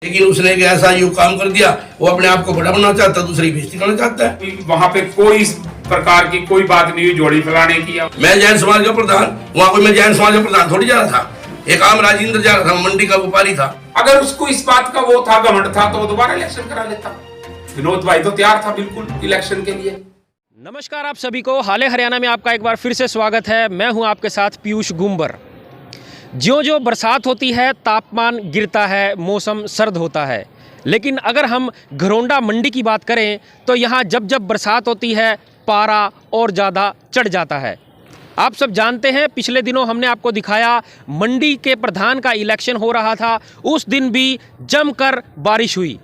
लेकिन उसने एक ऐसा यू काम कर दिया, वो अपने आप को बड़ा बनना चाहता, दूसरी बेइज्जती करना चाहता है। वहाँ पे कोई इस प्रकार की कोई बात नहीं हुई जोड़ी फैलाने की। मैं जैन समाज का प्रधान, वहाँ कोई मैं जैन समाज का प्रधान थोड़ी जा रहा था, एक आम राजेंद्र जा रहा था, मंडी का व्यापारी था। अगर उसको इस बात का वो था, घमंड था, तो वो दोबारा इलेक्शन करा लेता। विनोद भाई तो तैयार था बिल्कुल इलेक्शन के लिए। नमस्कार आप सभी को, हाले हरियाणा में आपका एक बार फिर से स्वागत है। मैं हूं आपके साथ पीयूष गुंबर। ज्यों-ज्यों बरसात होती है, तापमान गिरता है, मौसम सर्द होता है। लेकिन अगर हम घरौंडा मंडी की बात करें तो यहाँ जब जब बरसात होती है, पारा और ज़्यादा चढ़ जाता है। आप सब जानते हैं, पिछले दिनों हमने आपको दिखाया मंडी के प्रधान का इलेक्शन हो रहा था। उस दिन भी जमकर बारिश हुई,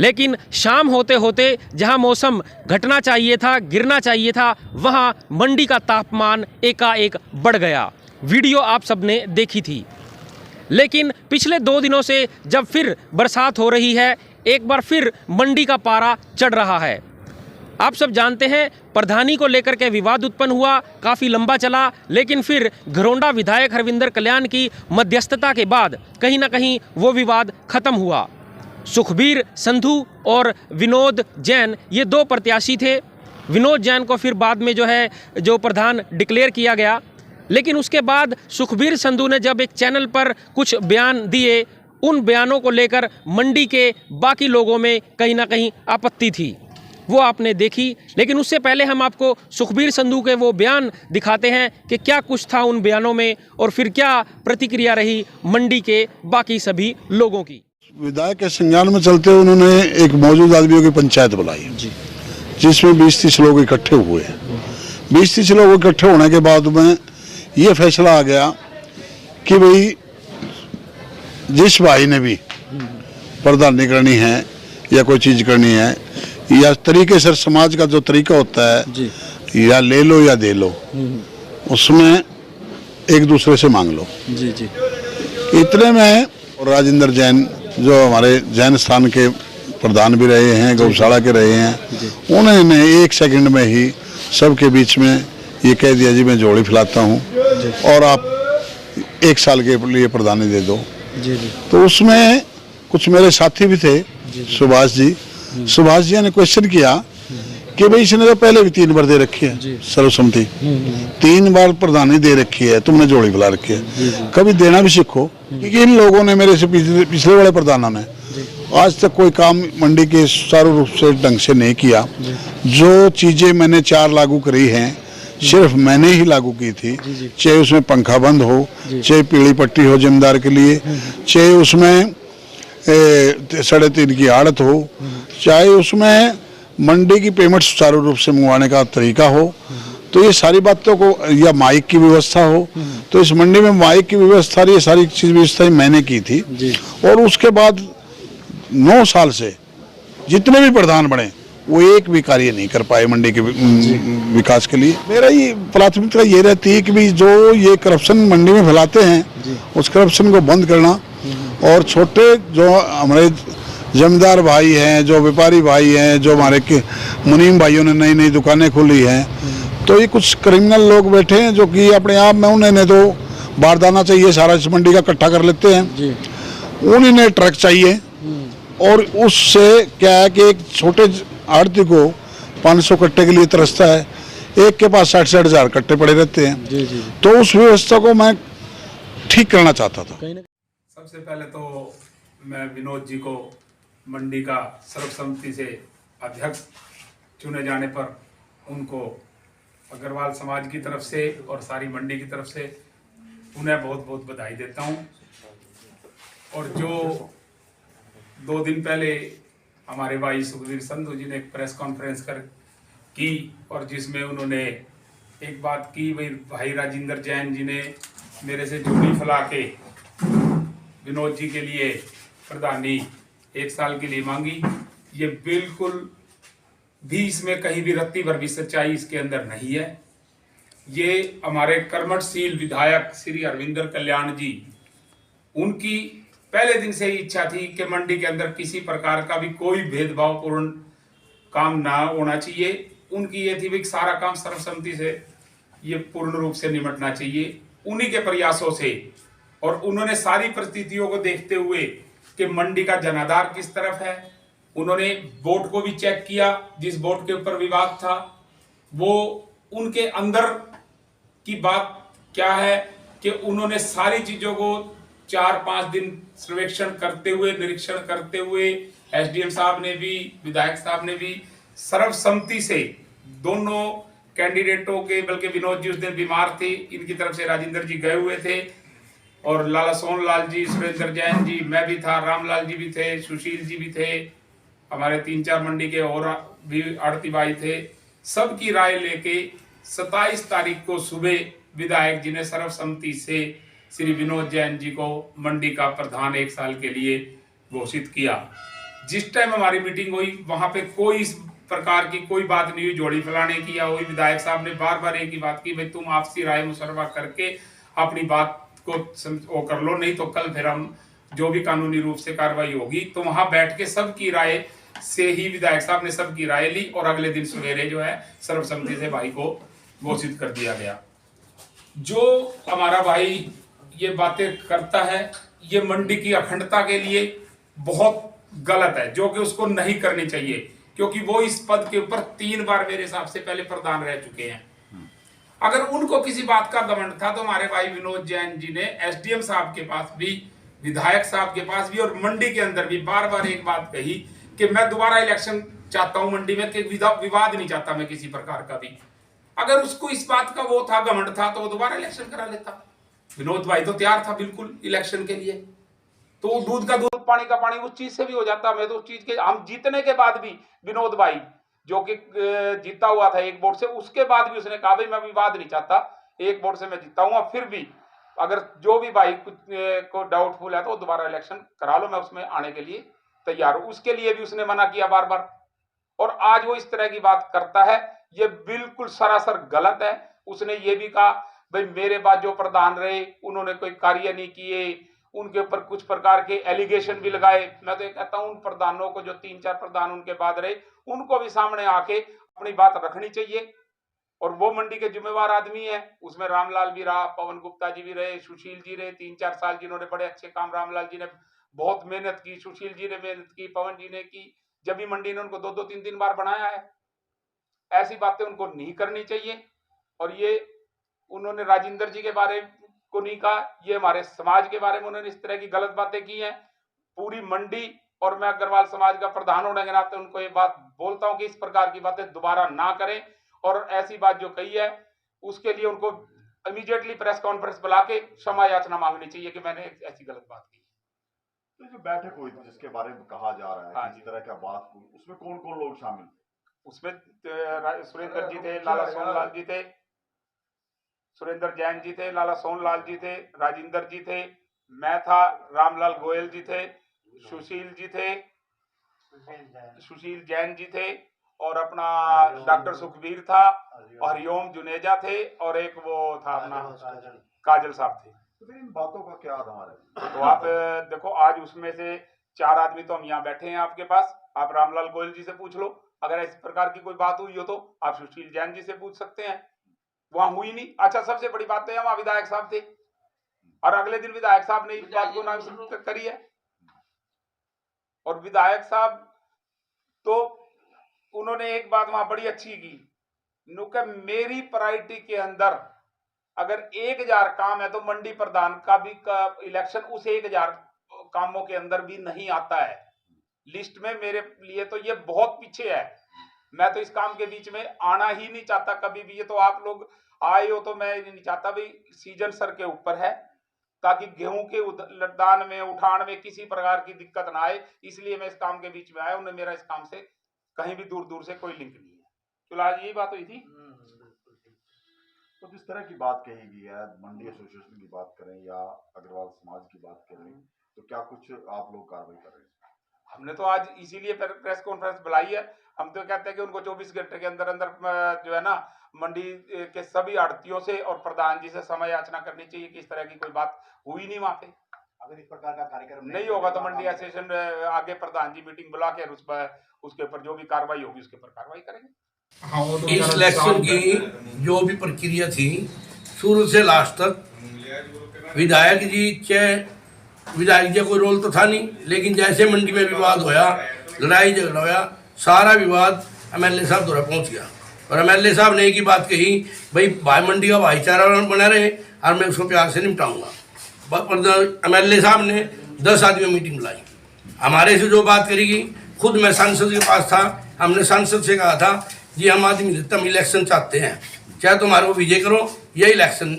लेकिन शाम होते होते जहां मौसम घटना चाहिए था, गिरना चाहिए था, वहां मंडी का तापमान एकाएक बढ़ गया। वीडियो आप सबने देखी थी। लेकिन पिछले 2 दिनों से जब फिर बरसात हो रही है, एक बार फिर मंडी का पारा चढ़ रहा है। आप सब जानते हैं, प्रधानी को लेकर के विवाद उत्पन्न हुआ, काफ़ी लंबा चला, लेकिन फिर घरौंडा विधायक हरविंदर कल्याण की मध्यस्थता के बाद कहीं ना कहीं वो विवाद खत्म हुआ। सुखबीर संधू और विनोद जैन, ये 2 प्रत्याशी थे। विनोद जैन को फिर बाद में जो प्रधान डिक्लेयर किया गया। लेकिन उसके बाद सुखबीर संधू ने जब एक चैनल पर कुछ बयान दिए, उन बयानों को लेकर मंडी के बाकी लोगों में कहीं ना कहीं आपत्ति थी, वो आपने देखी। लेकिन उससे पहले हम आपको सुखबीर संधू के वो बयान दिखाते हैं कि क्या कुछ था उन बयानों में और फिर क्या प्रतिक्रिया रही मंडी के बाकी सभी लोगों की। विधायक के संज्ञान में चलते हुए उन्होंने एक मौजूद आदमियों की पंचायत बुलाई जिसमें 20-30 लोग इकट्ठे हुए। 20-30 लोग इकट्ठे होने के बाद में ये फैसला आ गया कि भाई जिस भाई ने भी प्रधानी करनी है या कोई चीज करनी है, या तरीके से समाज का जो तरीका होता है, या ले लो या दे लो, उसमें एक दूसरे से मांग लो। इतने में राजेंद्र जैन, जो हमारे जैन स्थान के प्रधान भी रहे हैं, गौशाला के रहे हैं, उन्होंने 1 सेकंड में ही सबके बीच में ये कह दिया, जी मैं जोड़ी फैलाता हूँ और आप 1 साल के लिए प्रधानी दे दो। तो उसमें कुछ मेरे साथी भी थे, सुभाष जी ने क्वेश्चन किया कि भाई इसने तो पहले भी 3 बार दे रखी है सर्वसम्मति, 3 बार प्रधानी दे रखी है, तुमने जोड़ी फैला रखी है, कभी देना भी सीखो। क्योंकि इन लोगों ने मेरे से पिछले वाले प्रधानों ने आज तक कोई काम मंडी के सुचारू रूप से ढंग से नहीं किया। जो चीजें मैंने 4 लागू करी हैं, सिर्फ मैंने ही लागू की थी, चाहे उसमें पंखा बंद हो, चाहे पीली पट्टी हो जमींदार के लिए, चाहे उसमें 3.5 की आड़त हो, चाहे उसमें मंडी की पेमेंट सुचारू रूप से मंगवाने का तरीका हो। तो ये सारी बातों को, या माइक की व्यवस्था हो, तो इस मंडी में माइक की व्यवस्था, ये सारी चीज व्यवस्था मैंने की थी। और उसके बाद 9 साल से जितने भी प्रधान बने, वो एक भी कार्य नहीं कर पाए मंडी के विकास के लिए। मेरा ये प्राथमिकता ये रहती है कि भी जो ये करप्शन मंडी में फैलाते हैं, उस करप्शन को बंद करना। और छोटे जो हमारे जमींदार भाई हैं, जो व्यापारी भाई हैं, जो हमारे मुनीम भाइयों ने नई दुकानें खोली हैं, तो ये कुछ क्रिमिनल लोग बैठे हैं जो कि अपने आप में, उन्हें तो बारदाना चाहिए, सारा इस मंडी का इकट्ठा कर लेते हैं, उन्हें ट्रक चाहिए। और उससे क्या है कि एक छोटे आड़ती को 500 कट्टे के लिए तरसता है, एक के पास 60-60 हजार कट्टे पड़े रहते हैं। तो उस व्यवस्था को मैं ठीक करना चाहता था। सबसे पहले तो मैं विनोद जी को मंडी का सर्वसम्मति से अध्यक्ष चुने जाने पर उनको अग्रवाल समाज की तरफ से और सारी मंडी की तरफ से उन्हें बहुत बहुत बधाई देता हूं। और जो 2 दिन पहले हमारे भाई सुखबीर संधू जी ने एक प्रेस कॉन्फ्रेंस की, और जिसमें उन्होंने एक बात की, भाई राजेंद्र जैन जी ने मेरे से जोड़ी फैला के विनोद जी के लिए प्रधानी 1 साल के लिए मांगी। ये बिल्कुल भी, इसमें कहीं भी रत्ती भर भी सच्चाई इसके अंदर नहीं है। ये हमारे कर्मठशील विधायक श्री हरविंदर कल्याण जी, उनकी पहले दिन से ही इच्छा थी कि मंडी के अंदर किसी प्रकार का भी कोई भेदभावपूर्ण काम ना होना चाहिए। उनकी ये थी कि सारा काम सर्वसम्मति से ये पूर्ण रूप से निपटना चाहिए। उन्हीं के प्रयासों से, और उन्होंने सारी परिस्थितियों को देखते हुए कि मंडी का जनाधार किस तरफ है। उन्होंने बोर्ड को भी चेक किया, जिस बोर्ड के ऊपर विवाद था वो उनके अंदर की बात क्या है कि उन्होंने सारी चीजों को 4-5 दिन सर्वेक्षण करते हुए, निरीक्षण करते हुए, एसडीएम साहब ने भी, विधायक साहब ने भी सर्वसम्मति से दोनों कैंडिडेटों के, बल्कि विनोद जी उस दिन बीमार थे, इनकी तरफ से राजेंद्र जी गए हुए थे और लाला सोनलाल जी, सुरेंद्र जैन जी, मैं भी था, रामलाल जी भी थे, सुशील जी भी थे, हमारे 3-4 मंडी के और भी आड़ती भाई थे। सबकी राय लेके 27 तारीख को सुबह विधायक जी ने सर्वसम्मति से श्री विनोद जैन जी को मंडी का प्रधान 1 साल के लिए घोषित किया। जिस टाइम हमारी मीटिंग हुई वहां पे कोई इस प्रकार की कोई बात नहीं हुई जोड़ी फैलाने की या हुई। विधायक साहब ने बार बार एक ही बात की, भाई तुम आपसी राय मुशर्रा करके अपनी बात को वो कर लो, नहीं तो कल फिर हम जो भी कानूनी रूप से कार्रवाई होगी। तो वहां बैठ के सबकी राय से ही विधायक साहब ने सबकी राय ली और अगले दिन सवेरे जो है सर्वसम्मति से भाई को घोषित कर दिया गया। जो हमारा भाई ये बातें करता है ये मंडी की अखंडता के लिए बहुत गलत है, जो कि उसको नहीं करनी चाहिए, क्योंकि वो इस पद के ऊपर 3 बार मेरे हिसाब से पहले प्रधान रह चुके हैं। अगर उनको किसी बात का घमंड था तो हमारे भाई विनोद जैन जी ने एसडीएम साहब के पास भी, विधायक साहब के पास भी और मंडी के अंदर भी बार बार एक बात कही कि मैं दोबारा इलेक्शन चाहता हूं मंडी में, कि विवाद नहीं चाहता मैं किसी प्रकार का भी। अगर उसको इस बात का वो था, घमंड था, तो वो दोबारा इलेक्शन करा लेता। विनोद भाई तो तैयार था बिल्कुल इलेक्शन के लिए, तो दूध का दूध पानी का पानी उस चीज से भी हो जाता। मैं तो उस चीज के, हम जीतने के बाद भी विनोद भाई जो कि जीता हुआ था 1 वोट से, उसके बाद भी उसने कहा भाई मैं विवाद नहीं चाहता, 1 वोट से मैं जीता हूँ। फिर भी अगर जो भी भाई को डाउटफुल है तो दोबारा इलेक्शन करा लो, मैं उसमें आने के लिए तैयार हूं। उसके लिए भी उसने मना किया बार बार, और आज वो इस तरह की बात करता है, ये बिल्कुल सरासर गलत है। उसने ये भी कहा भाई मेरे बाद जो प्रधान रहे उन्होंने कोई कार्य नहीं किए, उनके ऊपर कुछ प्रकार के एलिगेशन भी लगाए। मैं तो ये कहता हूं उन प्रधानों को, जो 3-4 प्रधान उनके बाद रहे, उनको भी सामने आके अपनी बात रखनी चाहिए। और वो मंडी के जिम्मेवार आदमी है, उसमें रामलाल भी रहा, पवन गुप्ता जी भी रहे, सुशील जी रहे 3-4 साल, जिन्होंने बड़े अच्छे काम, रामलाल जी ने बहुत मेहनत की, सुशील जी ने मेहनत की, पवन जी ने की, जब भी मंडी ने उनको 2-2, 3-3 बार बनाया है। ऐसी बातें उनको नहीं करनी चाहिए। और ये उन्होंने राजेंद्र जी के बारे को नहीं कहा, ये हमारे समाज के बारे में उन्होंने इस तरह की गलत बातें की हैं। पूरी मंडी और मैं अग्रवाल समाज का प्रधान होने के नाते उनको ये बात बोलता हूं कि इस प्रकार की बातें दोबारा ना करें, और ऐसी बात जो कही है उसके लिए उनको इमीडिएटली प्रेस कॉन्फ्रेंस बुला के क्षमा याचना मांगनी चाहिए कि मैंने ऐसी गलत बात की। तो जो बैठक हुई जिसके बारे में कहा जा रहा है, हाँ, इस तरह का बात हुई, उसमें कौन कौन लोग शामिल थे? उसमें सुरेंद्र जी थे, लाला सोनलाल जी थे, सुरेंद्र जैन जी थे, लाला सोनलाल जी थे, राजेंद्र जी थे, मैं था, रामलाल गोयल जी थे, सुशील जी थे, सुशील जैन जी थे, और अपना डॉक्टर सुखबीर था, हरिओम जुनेजा थे, और एक वो था अपना काजल साहब थे। तो फिर इन बातों का क्या आधार है? तो आप देखो, आज उसमें से 4 आदमी तो हम यहाँ बैठे हैं आपके पास, आप रामलाल गोयल जी से पूछ लो। अगर इस प्रकार की कोई बात हुई हो तो आप सुशील जैन जी से पूछ सकते हैं, वहां हुई नहीं। अच्छा, सबसे बड़ी बात है वहां विधायक साहब थे, और अगले दिन विधायक साहब ने इस बात को नामंजूर करी है। और विधायक साहब तो उन्होंने एक बात वहां बड़ी अच्छी की, नुके मेरी प्रायोरिटी के अंदर अगर 1000 काम है तो मंडी प्रधान का भी इलेक्शन उस 1000 कामों के अंदर भी नहीं आता है लिस्ट में। मेरे लिए तो ये बहुत पीछे है, मैं तो इस काम के बीच में आना ही नहीं चाहता कभी भी। ये तो आप लोग आए हो तो मैं नहीं चाहता भाई, सीजन सर के ऊपर है, ताकि गेहूं के लदान में, उठान में किसी प्रकार की दिक्कत ना आए, इसलिए मैं इस काम के बीच में आया। उन्हें मेरा इस काम से कहीं भी दूर दूर से कोई लिंक नहीं है। चलो आज यही बात हुई थी। तो जिस तरह की बात कही गई है, मंडी एसोसिएशन की बात करें या अग्रवाल समाज की बात करें, तो क्या कुछ आप लोग कार्रवाई कर रहे हैं? हमने तो आज इसीलिए प्रेस कॉन्फ्रेंस बुलाई है। हम तो कहते हैं कि उनको 24 घंटे के अंदर अंदर जो है ना, मंडी के सभी आड़तियों से और प्रधान जी से समय याचना करनी चाहिए कि इस तरह की कोई बात हुई नहीं वहां पे। अगर इस प्रकार का कार्यक्रम नहीं होगा तो मंडी एसोसिएशन आगे प्रधान जी मीटिंग बुला के उसके ऊपर जो भी कार्रवाई होगी उसके ऊपर कार्रवाई करेंगे। इस इलेक्शन की जो भी प्रक्रिया थी शुरू से लास्ट तक, विधायक जी चाहे विधायक जी का कोई रोल तो था नहीं, लेकिन जैसे मंडी में विवाद होया, लड़ाई झगड़ा होया, सारा विवाद MLA साहब द्वारा पहुंच गया और MLA साहब ने एक ही बात कही, भाई मंडी का भाईचारा बना रहे और मैं उसको प्यार से निपटाऊंगा। MLA साहब ने 10 आदमी मीटिंग बुलाई, हमारे से जो बात करेगी, खुद मैं सांसद के पास था, हमने सांसद से कहा था जी हम आदमी हम इलेक्शन चाहते हैं, चाहे तुम्हारे को विजय करो या इलेक्शन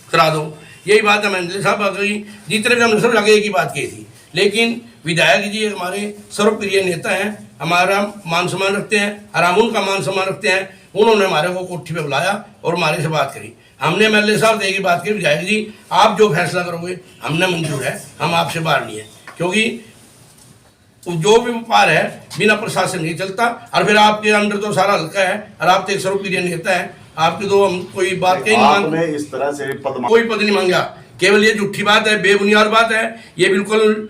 करा दो। यही बात MLA साहब कही, जितने भी हमने सब आगे एक ही बात कही थी। लेकिन विधायक जी हमारे सर्वप्रिय नेता हैं, हमारा मान सम्मान रखते हैं और हम उनका मान सम्मान रखते हैं। उन्होंने हमारे को कोठी पे बुलाया और हमारे से बात करी। हमने MLA साहब से एक ही बात करी, विधायक जी आप जो फैसला करोगे हमने मंजूर है, हम आपसे बाहर नहीं है, क्योंकि जो भी व्यापार है बिना प्रशासन नहीं चलता। और फिर आपके अंदर तो सारा हल्का है और आप तो एक सर्वप्रिय नेता है, आपकी तो हम कोई बात कहीं आपने इस तरह से कोई पद नहीं मांगा, केवल ये झूठी बात है, बेबुनियाद बात है, ये बिल्कुल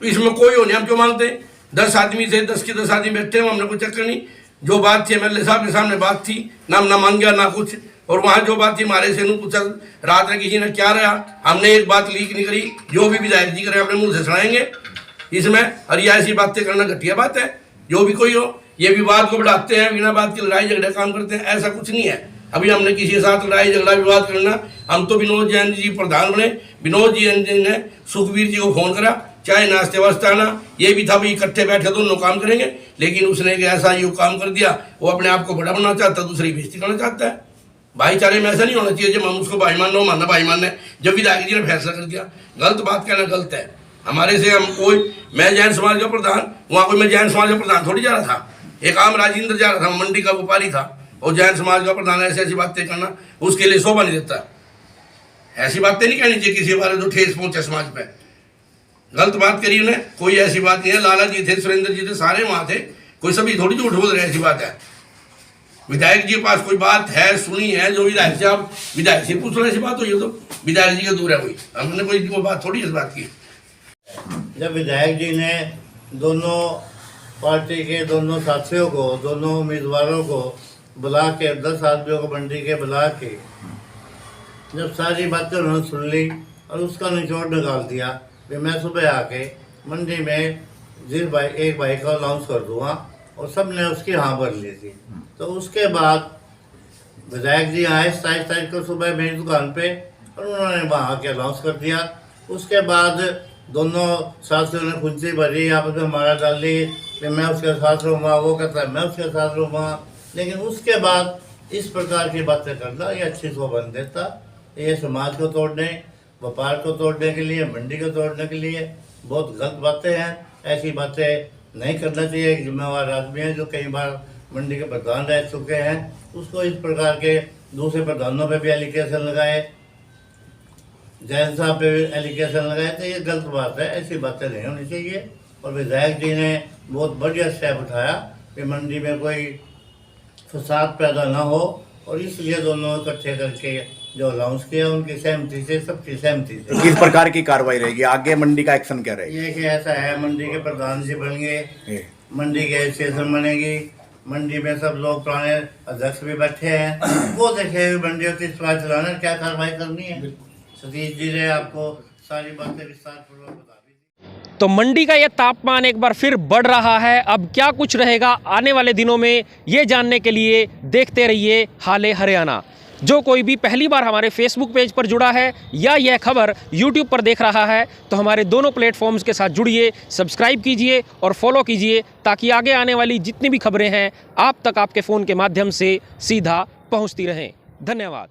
इसमें कोई होने हम क्यों मांगते। 10 आदमी से 10 के 10 आदमी बैठे हो, हमने कोई चक्कर नहीं। जो बात थी MLA साहब के सामने बात थी, ना मांगा ना कुछ। और वहाँ जो बात थी हमारे से नहीं पूछा, रात में किसी ने क्या रहा, हमने एक बात लीक नहीं करी। जो भी विधायक जी करें अपने मुँह से सुनाएंगे इसमें। और ये ऐसी बातें करना घटिया बात है। जो भी कोई हो, ये विवाद को बढ़ाते हैं, बिना बात की लड़ाई झगड़े काम करते हैं, ऐसा कुछ नहीं है। अभी हमने किसी के साथ लड़ाई झगड़ा विवाद करना, हम तो विनोद जैन जी प्रधान बने, विनोद जैन जी ने सुखबीर जी को फोन करा, चाहे नाश्ते वास्ते आना, ये भी था भाई इकट्ठे बैठे दोनों काम करेंगे। लेकिन उसने एक ऐसा ये काम कर दिया, वो अपने आप को बड़ा बनाना चाहता है, दूसरी बेइज्जती करना चाहता है। भाईचारे में ऐसा नहीं होना चाहिए जब हम उसको भाई मान लो, मानना भाई मानना। जब विधायक जी ने फैसला कर दिया, गलत बात कहना गलत है। हमारे से हम कोई, मैं जैन समाज का प्रधान, वहाँ कोई मैं जैन समाज का प्रधान थोड़ी जा रहा था, एक आम राजेंद्र जा रहा था, मंडी का व्यापारी था। और जैन समाज का प्रधान ऐसी बातें करना उसके लिए शोभा नहीं देता। ऐसी बातें नहीं कहनी चाहिए किसी बारे जो ठेस पहुंचे समाज पे। गलत बात करी उन्हें, कोई ऐसी बात नहीं है। लाला जी थे, सुरेंद्र जी थे, सारे वहां थे, कोई सभी थोड़ी झूठ बोल रहे, ऐसी बात है। विधायक जी के पास कोई बात है, सुनी है, जो विधायक से आप विधायक से पूछ रहे, ऐसी बात हुई तो विधायक जी के दूर है कोई, हमने कोई बात थोड़ी इस बात की। जब विधायक जी ने दोनों पार्टी के दोनों साथियों को, दोनों उम्मीदवारों को बुला के, 10 आदमियों को मंडी के बुला के जब सारी बातें उन्होंने सुन ली और उसका निचोड़ निकाल दिया कि मैं सुबह आके मंडी में एक भाई को अनाउंस कर दूंगा, और सब ने उसकी हाँ भर ली थी। तो उसके बाद विधायक जी आए 27 तारीख को सुबह मेरी दुकान पे और उन्होंने वहाँ आके अनाउंस कर दिया। उसके बाद दोनों साथियों ने खुशी भरी, आपस में मारा डाल ली कि मैं उसके साथ रहूँगा, वो कहता है मैं उसके साथ रहूँगा। लेकिन उसके बाद इस प्रकार की बातें करना ये अच्छी शोभा नहीं देता। ये समाज को तोड़ने, व्यापार को तोड़ने के लिए, मंडी को तोड़ने के लिए बहुत गलत बातें हैं। ऐसी बातें नहीं करना चाहिए। एक जिम्मेवार आदमी है जो कई बार मंडी के प्रधान रह चुके हैं, उसको इस प्रकार के दूसरे प्रधानों पे भी एलिगेशन लगाए, जैन साहब पे भी एलिगेशन लगाए, तो ये गलत बात है। ऐसी बातें नहीं होनी चाहिए। और विधायक जी ने बहुत बढ़िया स्टेप उठाया कि मंडी में कोई फसाद पैदा ना हो, और इसलिए दोनों इकट्ठे करके जो अनाउंस किया उनकी सहमति से, सबकी सहमति से। किस प्रकार की कार्रवाई रहेगी आगे, मंडी का एक्शन क्या रहेगा? ये कि ऐसा है, मंडी के प्रधान जी बनेंगे, मंडी के एसोसिएशन बनेगी, मंडी में सब लोग पुराने अध्यक्ष भी बैठे हैं, वो देखे मंडी को किस प्रकार चलाना, क्या कार्रवाई करनी है। सतीश जी ने आपको सारी बातें विस्तारपूर्वक बता दी। तो मंडी का ये तापमान एक बार फिर बढ़ रहा है। अब क्या कुछ रहेगा आने वाले दिनों में, ये जानने के लिए देखते रहिए हाले हरियाणा। जो कोई भी पहली बार हमारे फेसबुक पेज पर जुड़ा है या यह खबर यूट्यूब पर देख रहा है, तो हमारे दोनों प्लेटफॉर्म्स के साथ जुड़िए, सब्सक्राइब कीजिए और फॉलो कीजिए, ताकि आगे आने वाली जितनी भी खबरें हैं आप तक आपके फ़ोन के माध्यम से सीधा पहुंचती रहें। धन्यवाद।